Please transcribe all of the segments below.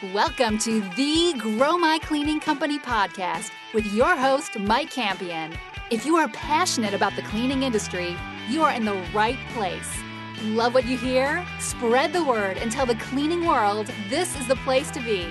Welcome to the Grow My Cleaning Company podcast with your host, Mike Campion. If you are passionate about the cleaning industry, you are in the right place. Love what you hear? Spread the word and tell the cleaning world this is the place to be.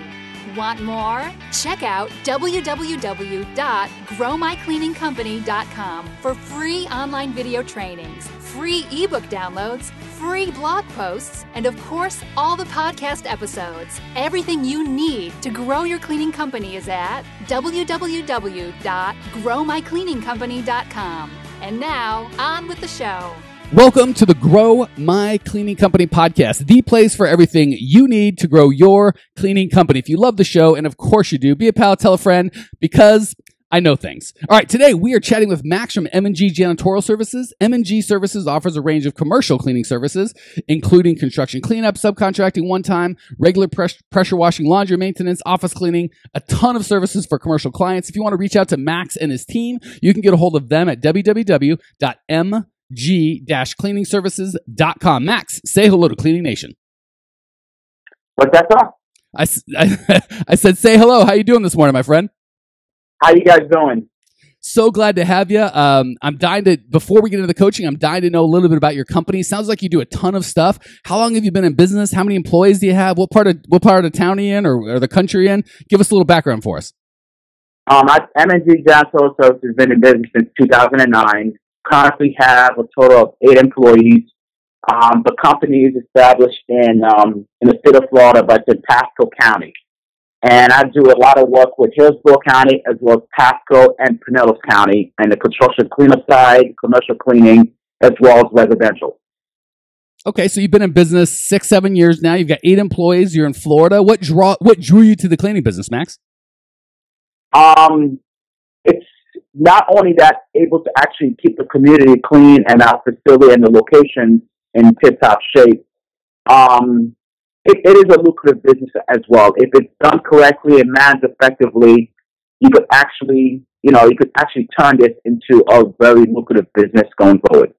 Want more? Check out www.growmycleaningcompany.com for free online video trainings, free ebook downloads, free blog posts, and of course, all the podcast episodes. Everything you need to grow your cleaning company is at www.growmycleaningcompany.com. And now, on with the show. Welcome to the Grow My Cleaning Company podcast, the place for everything you need to grow your cleaning company. If you love the show, and of course you do, be a pal, tell a friend, because I know things. All right, today we are chatting with Max from M&G Janitorial Services. M&G Services offers a range of commercial cleaning services, including construction cleanup, subcontracting one-time, regular pressure washing, laundry maintenance, office cleaning, a ton of services for commercial clients. If you want to reach out to Max and his team, you can get a hold of them at www.mg-cleaningservices.com. Max, say hello to Cleaning Nation. What's that, sir? I said, say hello. How you doing this morning, my friend? How you guys doing? So glad to have you. I'm dying to, before we get into the coaching, I'm dying to know a little bit about your company. Sounds like you do a ton of stuff. How long have you been in business? How many employees do you have? What part of the town are you in, or the country you're in? Give us a little background for us. M&G Janitorial Services has been in business since 2009. Currently have a total of 8 employees. The company is established in the state of Florida, but it's in Pasco County. And I do a lot of work with Hillsborough County as well as Pasco and Pinellas County, and the construction cleanup side, commercial cleaning, as well as residential. Okay, so you've been in business 6-7 years now. You've got 8 employees. You're in Florida. What drew you to the cleaning business, Max? It's not only that, able to actually keep the community clean and our facility and the location in tip-top shape. It is a lucrative business as well. If it's done correctly and managed effectively, you could actually turn this into a very lucrative business going forward.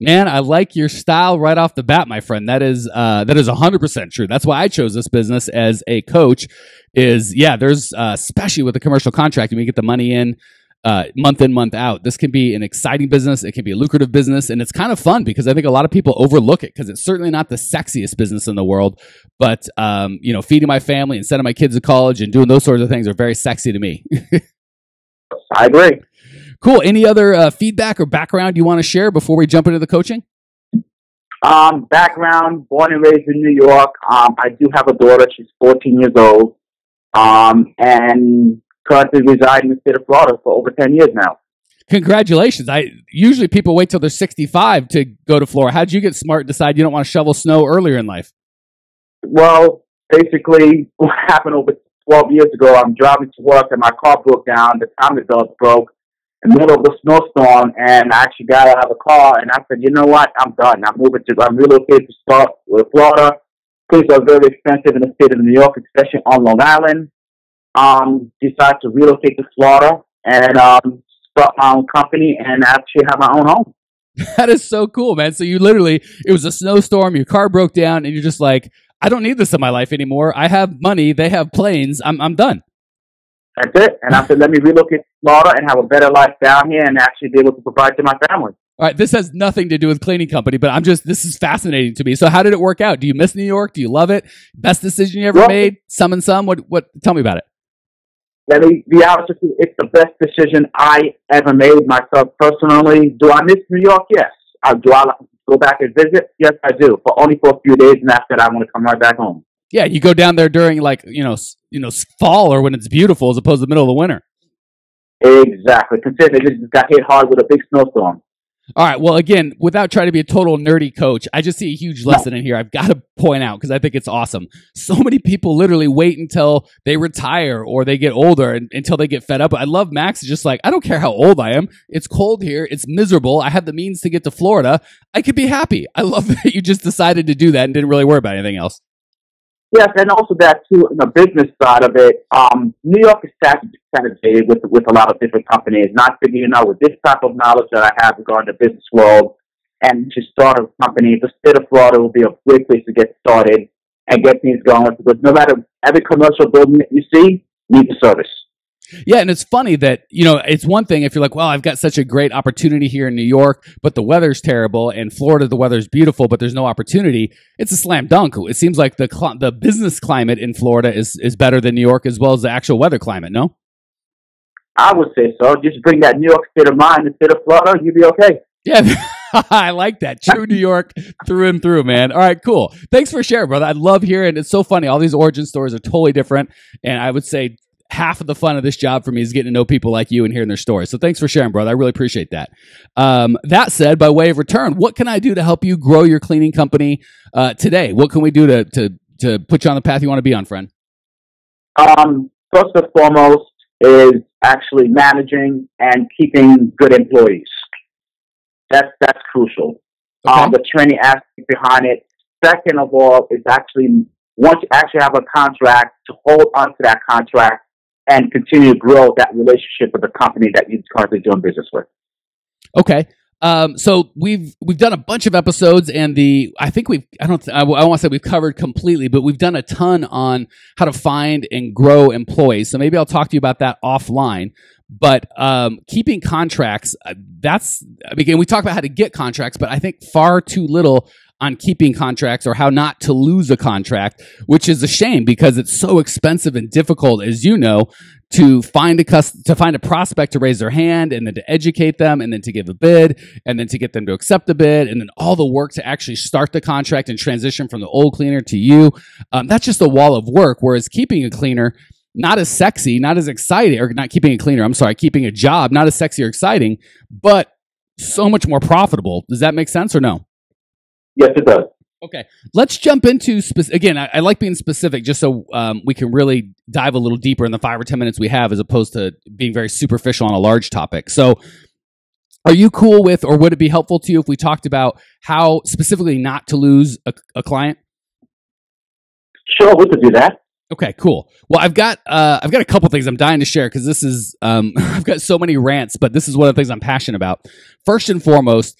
Man, I like your style right off the bat, my friend. That is 100% true. That's why I chose this business as a coach. There's especially with the commercial contracting, we get the money in month in, month out. This can be an exciting business. It can be a lucrative business, and it's kind of fun because I think a lot of people overlook it because it's certainly not the sexiest business in the world. But feeding my family and sending my kids to college and doing those sorts of things are very sexy to me. I agree. Cool. Any other feedback or background you want to share before we jump into the coaching? Background, born and raised in New York. I do have a daughter. She's 14 years old. And currently reside in the state of Florida for over 10 years now. Congratulations. Usually people wait till they're 65 to go to Florida. How'd you get smart and decide you don't want to shovel snow earlier in life? Well, basically what happened over 12 years ago, I'm driving to work and my car broke down. The timing belt broke in the middle of a snowstorm, and I actually got out of the car and I said, you know what? I'm done. I'm relocated to Florida. Things are very expensive in the state of New York, especially on Long Island. Decided to relocate to Florida and start my own company and actually have my own home. That is so cool, man. So you literally, it was a snowstorm, your car broke down, and you're just like, I don't need this in my life anymore. I have money. They have planes. I'm done. That's it. And I said, let me relocate to Florida and have a better life down here and actually be able to provide to my family. All right, this has nothing to do with cleaning company, but this is fascinating to me. So how did it work out? Do you miss New York? Do you love it? Best decision you ever made? Some and some? What? Tell me about it. Let me be honest with you, it's the best decision I ever made myself personally. Do I miss New York? Yes. Do I go back and visit? Yes, I do. But only for a few days, and after that, I want to come right back home. Yeah, you go down there during fall or when it's beautiful as opposed to the middle of the winter. Exactly. Consider they just got hit hard with a big snowstorm. All right. Well, again, without trying to be a total nerdy coach, I just see a huge lesson in here I've got to point out because I think it's awesome. So many people literally wait until they retire or they get older until they get fed up. I love Max. It's just like, I don't care how old I am. It's cold here. It's miserable. I have the means to get to Florida. I could be happy. I love that you just decided to do that and didn't really worry about anything else. Yes, and also that too, in the business side of it, New York is saturated with a lot of different companies. Not figuring out with this type of knowledge that I have regarding the business world and to start a company, the state of Florida will be a great place to get started. and get things going. Because no matter every commercial building that you see needs a service. Yeah, and it's funny that, it's one thing if you're like, well, I've got such a great opportunity here in New York, but the weather's terrible. In Florida, the weather's beautiful, but there's no opportunity. It's a slam dunk. It seems like the business climate in Florida is better than New York as well as the actual weather climate, no? I would say so. Just bring that New York state of mind instead of Florida, you'll be okay. Yeah, I like that. True New York through and through, man. All right, cool. Thanks for sharing, brother. I love hearing. It's so funny. All these origin stories are totally different, and I would say half of the fun of this job for me is getting to know people like you and hearing their stories. So thanks for sharing, brother. I really appreciate that. That said, by way of return, what can I do to help you grow your cleaning company today? What can we do to put you on the path you want to be on, friend? First and foremost is actually managing and keeping good employees. That's crucial. Okay. The training aspect behind it. Second of all, is actually once you actually have a contract, to hold on to that contract and continue to grow that relationship with the company that you're currently doing business with. Okay. So we've done a bunch of episodes, and I won't say we've covered completely, but we've done a ton on how to find and grow employees. So maybe I'll talk to you about that offline. But keeping contracts, we talk about how to get contracts, but I think far too little on keeping contracts or how not to lose a contract, which is a shame because it's so expensive and difficult, as you know, to find a prospect to raise their hand and then to educate them and then to give a bid and then to get them to accept the bid and then all the work to actually start the contract and transition from the old cleaner to you. That's just a wall of work. Whereas keeping a cleaner, not as sexy, not as exciting, or not keeping a cleaner, I'm sorry, keeping a job, not as sexy or exciting, but so much more profitable. Does that make sense or no? Yes, it does. Okay, let's jump into again. I like being specific, just so we can really dive a little deeper in the 5 or 10 minutes we have, as opposed to being very superficial on a large topic. So, are you cool with, or would it be helpful to you if we talked about how specifically not to lose a client? Sure, we could do that. Okay, cool. Well, I've got a couple things I'm dying to share because this is I've got so many rants, but this is one of the things I'm passionate about. First and foremost.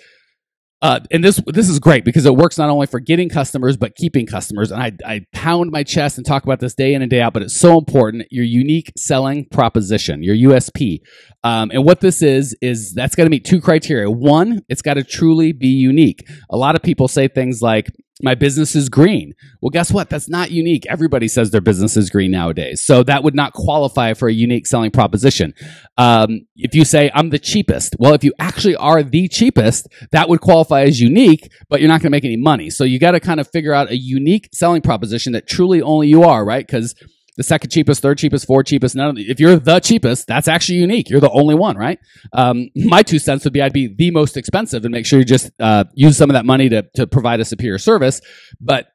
And this is great because it works not only for getting customers, but keeping customers. And I pound my chest and talk about this day in and day out, but it's so important. Your unique selling proposition, your USP. And what this is that's got to meet 2 criteria. One, it's got to truly be unique. A lot of people say things like, my business is green. Well, guess what? That's not unique. Everybody says their business is green nowadays. So that would not qualify for a unique selling proposition. If you say, I'm the cheapest, well, if you actually are the cheapest, that would qualify as unique, but you're not going to make any money. So you got to kind of figure out a unique selling proposition that truly only you are, right? Because the second cheapest, third cheapest, fourth cheapest, if you're the cheapest, that's actually unique. You're the only one, right? My 2 cents would be I'd be the most expensive and make sure you just use some of that money to provide a superior service. But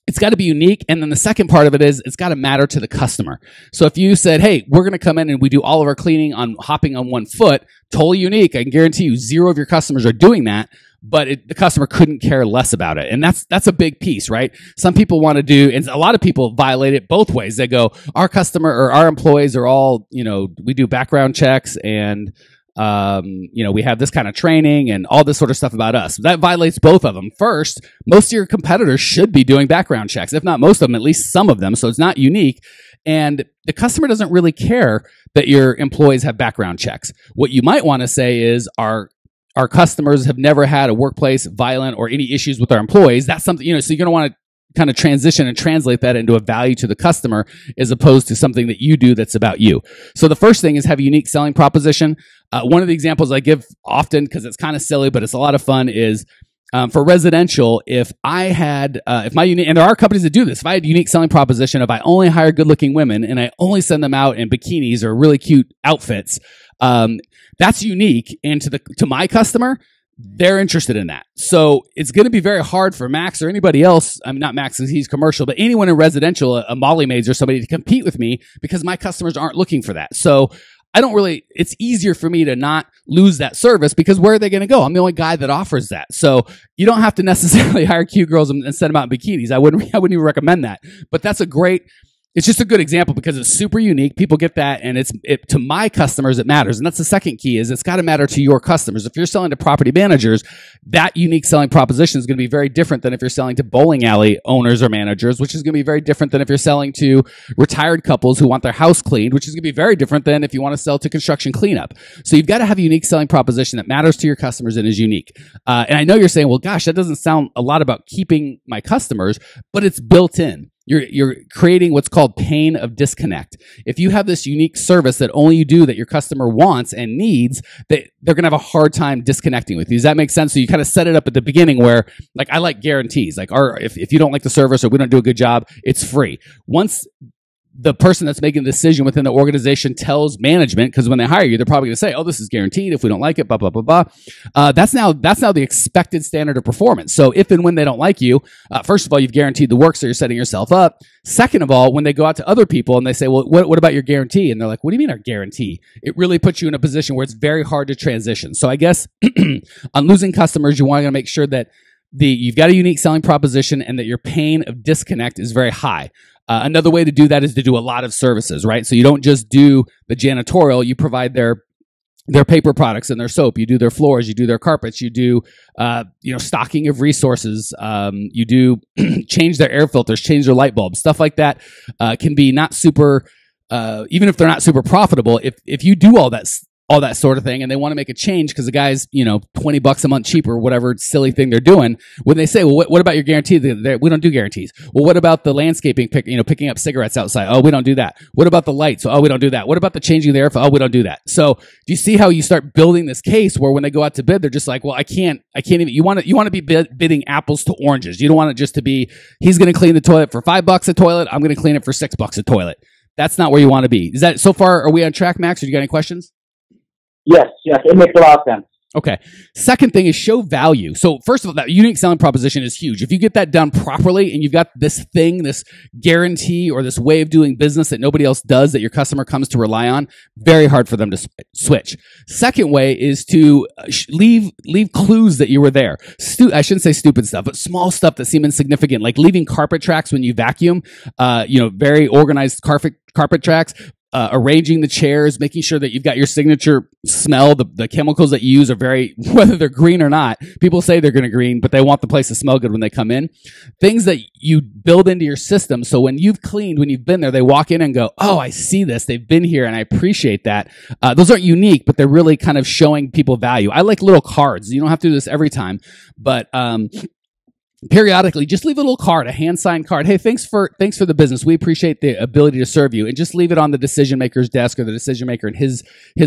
it's got to be unique. And then the second part of it is it's got to matter to the customer. So if you said, hey, we're going to come in and we do all of our cleaning on hopping on one foot, totally unique. I can guarantee you 0 of your customers are doing that. But the customer couldn't care less about it. And that's a big piece, right? Some people want to do, and a lot of people violate it both ways. They go, our customer or our employees are all, we do background checks and, we have this kind of training and all this sort of stuff about us. That violates both of them. First, most of your competitors should be doing background checks. If not most of them, at least some of them. So it's not unique. And the customer doesn't really care that your employees have background checks. What you might want to say is our customers have never had a workplace violent or any issues with our employees. That's something, so you're going to want to kind of transition and translate that into a value to the customer as opposed to something that you do that's about you. So the first thing is have a unique selling proposition. One of the examples I give often, because it's kind of silly, but it's a lot of fun, is for residential, if my unique, and there are companies that do this, if I had a unique selling proposition of I only hire good looking women and I only send them out in bikinis or really cute outfits, that's unique. And to my customer, they're interested in that. So it's going to be very hard for Max or anybody else. I mean, not Max because he's commercial, but anyone in residential, a Molly Maids or somebody to compete with me because my customers aren't looking for that. So it's easier for me to not lose that service because where are they going to go? I'm the only guy that offers that. So you don't have to necessarily hire cute girls and send them out in bikinis. I wouldn't even recommend that, but that's a great it's just a good example because it's super unique. People get that, and to my customers, it matters. And that's the second key is it's got to matter to your customers. If you're selling to property managers, that unique selling proposition is going to be very different than if you're selling to bowling alley owners or managers, which is going to be very different than if you're selling to retired couples who want their house cleaned, which is going to be very different than if you want to sell to construction cleanup. So you've got to have a unique selling proposition that matters to your customers and is unique. And I know you're saying, well, gosh, that doesn't sound a lot about keeping my customers, but it's built in. You're creating what's called pain of disconnect. If you have this unique service that only you do that your customer wants and needs, they're going to have a hard time disconnecting with you. Does that make sense? So you kind of set it up at the beginning where, like, I like guarantees. Like, if you don't like the service or we don't do a good job, it's free. Once the person that's making the decision within the organization tells management, because when they hire you, they're probably going to say, oh, this is guaranteed. If we don't like it, blah, blah, blah, blah. That's now the expected standard of performance. So if and when they don't like you, first of all, you've guaranteed the work, so you're setting yourself up. Second of all, when they go out to other people and they say, well, what about your guarantee? And they're like, what do you mean our guarantee? It really puts you in a position where it's very hard to transition. So I guess on losing customers, you want to make sure that you've got a unique selling proposition and that your pain of disconnect is very high. Another way to do that is to do a lot of services, right? So you don't just do the janitorial, you provide their paper products and their soap, you do their floors, you do their carpets, you do stocking of resources, you do change their air filters, change their light bulbs, stuff like that can be not super, even if they're not super profitable, if you do all that sort of thing, and they want to make a change because the guy's, $20 a month cheaper, whatever silly thing they're doing. When they say, well, what about your guarantee? We don't do guarantees. Well, what about the landscaping, picking up cigarettes outside? Oh, we don't do that. What about the lights? Oh, we don't do that. What about the changing the air? Oh, we don't do that. So do you see how you start building this case where when they go out to bid, they're just like, well, I can't even, you want to be bidding apples to oranges. You don't want it just to be, he's going to clean the toilet for $5 a toilet. I'm going to clean it for $6 a toilet. That's not where you want to be. Is that so far? Are we on track, Max? Or do you got any questions? Yes, it makes a lot of sense. Okay. Second thing is show value. So first of all, that unique selling proposition is huge. If you get that done properly and you've got this thing, this guarantee or this way of doing business that nobody else does that your customer comes to rely on, very hard for them to switch. Second way is to leave clues that you were there. I shouldn't say stupid stuff, but small stuff that seem insignificant, like leaving carpet tracks when you vacuum, very organized carpet tracks. Arranging the chairs, making sure that you've got your signature smell. The chemicals that you use are whether they're green or not. People say they're going to green, but they want the place to smell good when they come in. Things that you build into your system. So when you've cleaned, when you've been there, they walk in and go, oh, I see this. They've been here and I appreciate that. Those aren't unique, but they're really kind of showing people value. I like little cards. You don't have to do this every time, but, periodically, just leave a little card, a hand-signed card. Hey, thanks for the business. We appreciate the ability to serve you. And just leave it on the decision maker's desk or the decision maker and his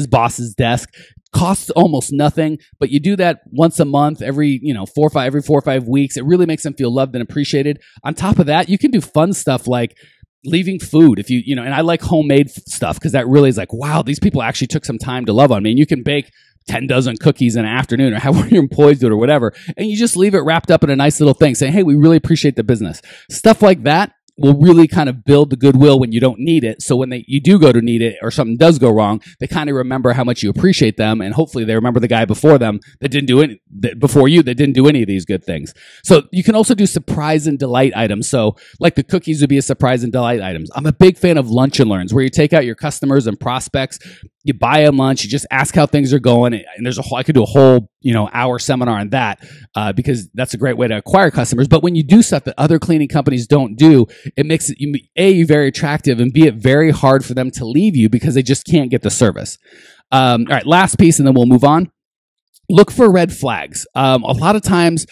boss's desk. Costs almost nothing, but you do that once a month, every 4 or 5 weeks. It really makes them feel loved and appreciated. On top of that, you can do fun stuff like leaving food. If and I like homemade stuff because that really is like, wow, these people actually took some time to love on me. And you can bake 10 dozen cookies in an afternoon or have one of your employees do it or whatever. And you just leave it wrapped up in a nice little thing saying, hey, we really appreciate the business. Stuff like that will really kind of build the goodwill when you don't need it. So when you do go to need it or something does go wrong, they kind of remember how much you appreciate them. And hopefully they remember the guy before them that didn't do any of these good things. So you can also do surprise and delight items. So like the cookies would be a surprise and delight items. I'm a big fan of lunch and learns where you take out your customers and prospects, you buy them lunch, you just ask how things are going. And I could do a whole, hour seminar on that, because that's a great way to acquire customers. But when you do stuff that other cleaning companies don't do, it makes it, you very attractive, and B, it very hard for them to leave you because they just can't get the service. All right, last piece, and then we'll move on. Look for red flags. A lot of times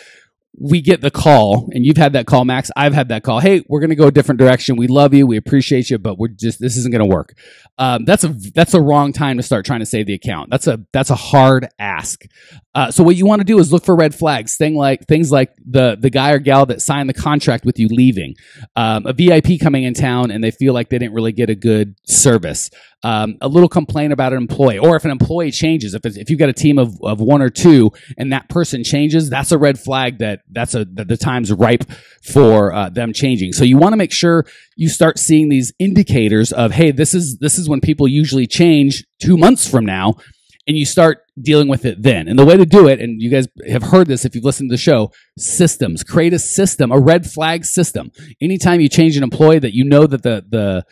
we get the call, and you've had that call, Max. I've had that call. Hey, we're going to go a different direction. We love you. We appreciate you, but this isn't going to work. That's a wrong time to start trying to save the account. That's a hard ask. So what you want to do is look for red flags. Things like the guy or gal that signed the contract with you leaving, a VIP coming in town and they feel like they didn't really get a good service. A little complaint about an employee, or if an employee changes, if you've got a team of one or two and that person changes, that's a red flag that the time's ripe for them changing. So you want to make sure you start seeing these indicators of, hey, this is when people usually change 2 months from now. and you start dealing with it then. And the way to do it, and you guys have heard this if you've listened to the show, systems. Create a system, a red flag system. Anytime you change an employee that you know that the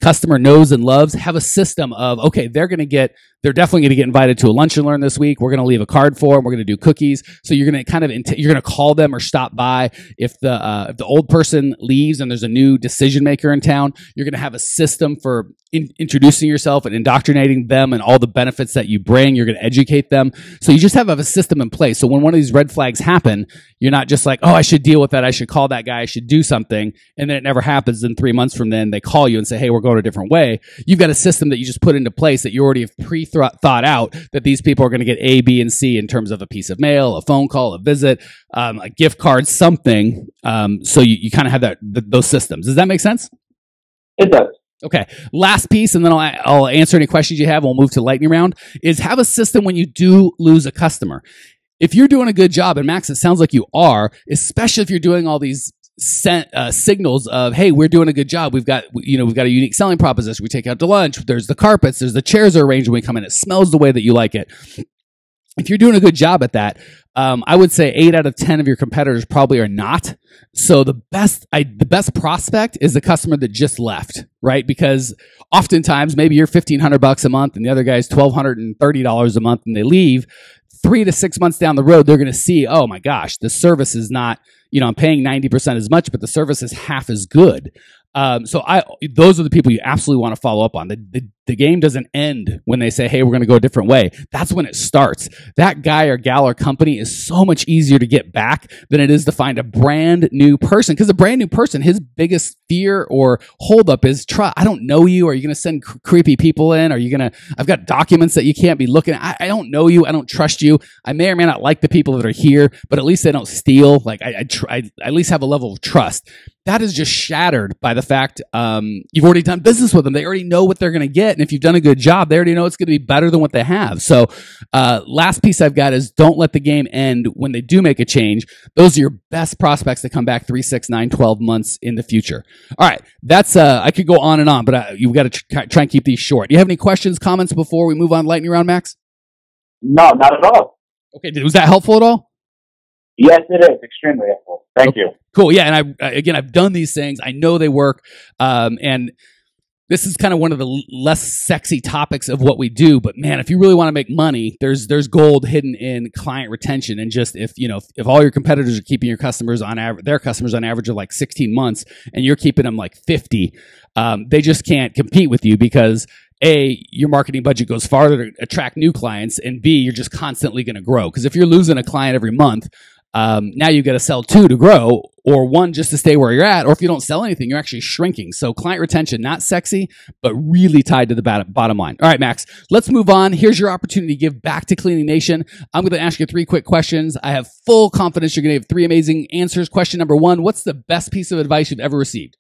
customer knows and loves, have a system of, okay, they're definitely going to get invited to a lunch and learn this week. We're going to leave a card for them. We're going to do cookies. So you're going to you're going to call them or stop by. If the old person leaves and there's a new decision maker in town, you're going to have a system for introducing yourself and indoctrinating them and all the benefits that you bring. You're going to educate them. So you just have a system in place. So when one of these red flags happen, you're not just like, oh, I should deal with that. I should call that guy. I should do something. And then it never happens. Then 3 months from then, they call you and say, hey, we're going a different way. You've got a system that you just put into place that you already have thought out that these people are going to get A, B, and C in terms of a piece of mail, a phone call, a visit, a gift card, something. So you kind of have those systems. Does that make sense? It does. Okay. Last piece, and then I'll answer any questions you have. We'll move to lightning round. Is have a system when you do lose a customer. If you're doing a good job, and Max, it sounds like you are, especially if you're doing all these signals of, hey, we're doing a good job. We've got a unique selling proposition. We take out to lunch. There's the carpets. There's the chairs are arranged when we come in. It smells the way that you like it. If you're doing a good job at that, I would say 8 out of 10 of your competitors probably are not. So the best prospect is the customer that just left, right? Because oftentimes maybe you're $1,500 a month and the other guy's $1,230 a month and they leave. 3 to 6 months down the road, they're going to see, oh my gosh, the service is not, I'm paying 90% as much, but the service is half as good. Those are the people you absolutely want to follow up on. The game doesn't end when they say, hey, we're going to go a different way. That's when it starts. That guy or gal or company is so much easier to get back than it is to find a brand new person. Because a brand new person, his biggest fear or holdup is trust. I don't know you. Are you going to send creepy people in? I've got documents that you can't be looking at. I don't know you. I don't trust you. I may or may not like the people that are here, but at least they don't steal. Like I at least have a level of trust. That is just shattered by the fact you've already done business with them. They already know what they're going to get. And if you've done a good job, they already know it's going to be better than what they have. So last piece I've got is don't let the game end when they do make a change. Those are your best prospects that come back 3, 6, 9, 12 months in the future. All right. That's I could go on and on, but you've got to try and keep these short. Do you have any questions, comments before we move on lightning round, Max? No, not at all. Okay. Was that helpful at all? Yes, it is. Extremely helpful. Thank you. Cool. Yeah. And I've done these things. I know they work. And this is kind of one of the less sexy topics of what we do. But man, if you really want to make money, there's gold hidden in client retention. And just if all your competitors are keeping your customers on average, their customers on average of like 16 months, and you're keeping them like 50, they just can't compete with you because A, your marketing budget goes farther to attract new clients, and B, you're just constantly going to grow. Because if you're losing a client every month, now you've got to sell 2 to grow, or 1 just to stay where you're at, or if you don't sell anything, you're actually shrinking. So client retention, not sexy, but really tied to the bottom line. All right, Max, let's move on. Here's your opportunity to give back to Cleaning Nation. I'm going to ask you 3 quick questions. I have full confidence you're going to have 3 amazing answers. Question number 1, what's the best piece of advice you've ever received?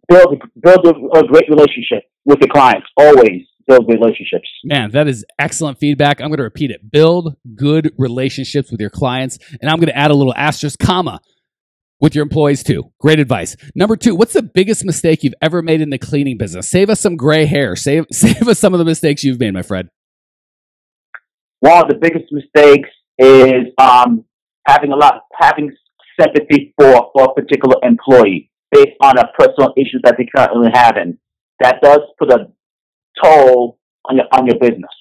Build a great relationship with the clients. Always build relationships. Man, that is excellent feedback. I'm going to repeat it. Build good relationships with your clients. And I'm going to add a little asterisk, comma, with your employees too. Great advice. Number 2, what's the biggest mistake you've ever made in the cleaning business? Save us some gray hair. Save us some of the mistakes you've made, my friend. One of the biggest mistakes is having sympathy for a particular employee based on a personal issue that they currently have, and that does put a toll on your business.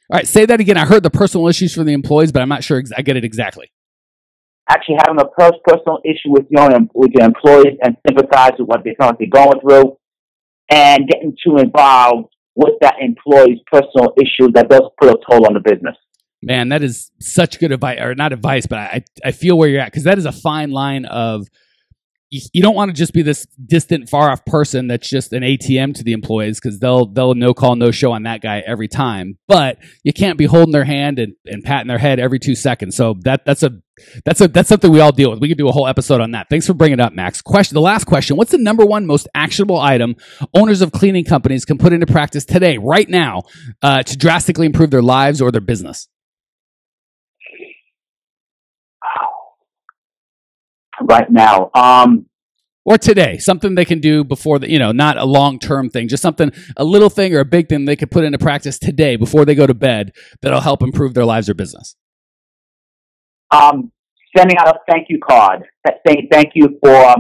All right, say that again. I heard the personal issues for the employees, but I'm not sure I get it exactly. Actually, having a personal issue with your employees and sympathize with what they're currently going through, and getting too involved with that employee's personal issue, that does put a toll on the business. Man, that is such good advice, or not advice, but I feel where you're at, because that is a fine line of, you don't want to just be this distant, far-off person that's just an ATM to the employees, because they'll no call, no show on that guy every time. But you can't be holding their hand and patting their head every 2 seconds. So that's something we all deal with. We could do a whole episode on that. Thanks for bringing it up, Max. The last question: what's the number 1 most actionable item owners of cleaning companies can put into practice today, right now, to drastically improve their lives or their business? Right now, Or today, something they can do before not a long-term thing, just something, a little thing or a big thing they could put into practice today before they go to bed that'll help improve their lives or business. Sending out a thank you card, saying thank you for,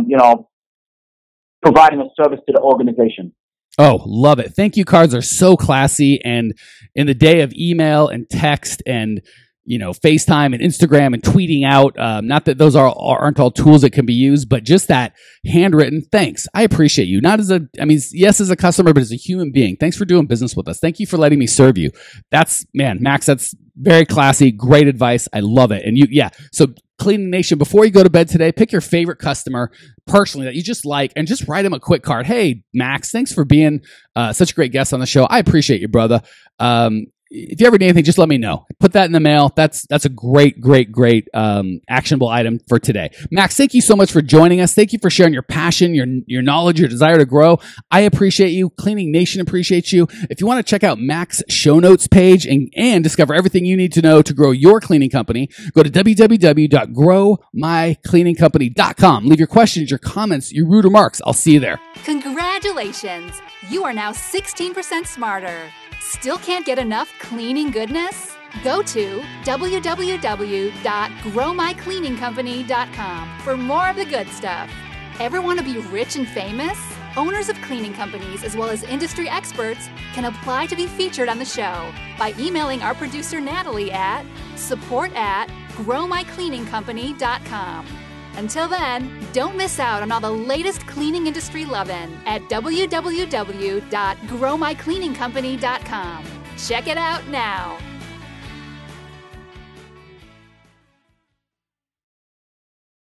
providing a service to the organization. Oh, love it. Thank you cards are so classy. And in the day of email and text and, FaceTime and Instagram and tweeting out, not that those aren't all tools that can be used, but just that handwritten thanks. I appreciate you. Yes, as a customer, but as a human being. Thanks for doing business with us. Thank you for letting me serve you. Max, that's very classy. Great advice. I love it. And so Cleaning Nation, before you go to bed today, pick your favorite customer personally that you just like and just write him a quick card. Hey, Max, thanks for being such a great guest on the show. I appreciate you, brother. If you ever need anything, just let me know. Put that in the mail. That's a great actionable item for today. Max, thank you so much for joining us. Thank you for sharing your passion, your knowledge, your desire to grow. I appreciate you. Cleaning Nation appreciates you. If you want to check out Max's show notes page and discover everything you need to know to grow your cleaning company, go to www.growmycleaningcompany.com. Leave your questions, your comments, your rude remarks. I'll see you there. Congratulations! You are now 16% smarter. Still can't get enough cleaning goodness? Go to www.growmycleaningcompany.com for more of the good stuff. Ever want to be rich and famous? Owners of cleaning companies as well as industry experts can apply to be featured on the show by emailing our producer Natalie at support@growmycleaningcompany.com. Until then, don't miss out on all the latest cleaning industry lovin' at www.growmycleaningcompany.com. Check it out now.